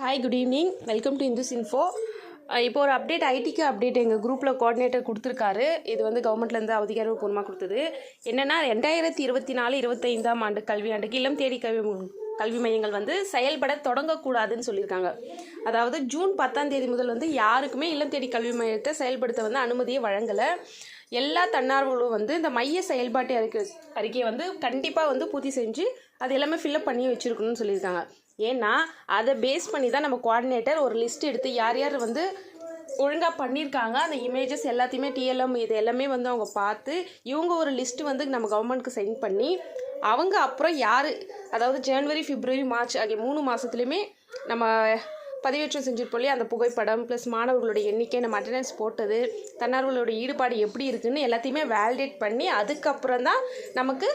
Hi, good evening. Welcome to Indus Info. இப்போ ஒரு update, ஐடிக்கு அப்டேட் எங்கள் குரூப்பில் கோஆர்டினேட்டர் கொடுத்துருக்காரு. இது வந்து கவர்மெண்ட்லேருந்து அதிகாரப்பூர்வமாக கொடுத்தது. என்னென்னா 2024-25 ஆண்டு கல்வியாண்டுக்கு இல்லம் தேடி கல்வி மையங்கள் வந்து செயல்பட தொடங்கக்கூடாதுன்னு சொல்லியிருக்காங்க. அதாவது ஜூன் 10 முதல் வந்து யாருக்குமே இல்லம் தேடி கல்வி மையத்தை செயல்படுத்த வந்து அனுமதியை வழங்கலை. எல்லா தன்னார்வர்களும் வந்து இந்த மைய செயல்பாட்டு அறிக்கையை வந்து கண்டிப்பாக வந்து பூர்த்தி செஞ்சு அது எல்லாமே ஃபில்அப் பண்ணி வச்சுருக்கணும்னு சொல்லியிருக்காங்க. ஏன்னா அதை பேஸ் பண்ணி தான் நம்ம கோஆர்டினேட்டர் ஒரு லிஸ்ட் எடுத்து யார் யார் வந்து ஒழுங்காக பண்ணியிருக்காங்க, அந்த இமேஜஸ் எல்லாத்தையுமே டிஎல்எம் இது எல்லாமே வந்து அவங்க பார்த்து இவங்க ஒரு லிஸ்ட்டு வந்து நம்ம கவர்மெண்ட்க்கு சென்ட் பண்ணி அவங்க அப்புறம் யார், அதாவது ஜனவரி, பிப்ரவரி, மார்ச் ஆகிய 3 மாதத்துலையுமே நம்ம பதிவேற்றம் செஞ்சிருப்போம் இல்லையா, அந்த புகைப்படம் ப்ளஸ் மாணவர்களுடைய எண்ணிக்கை, நம்ம அட்டெண்டன்ஸ் போட்டது, தன்னார்வலோட ஈடுபாடு எப்படி இருக்குதுன்னு எல்லாத்தையுமே வேலிடேட் பண்ணி அதுக்கப்புறம் தான் நமக்கு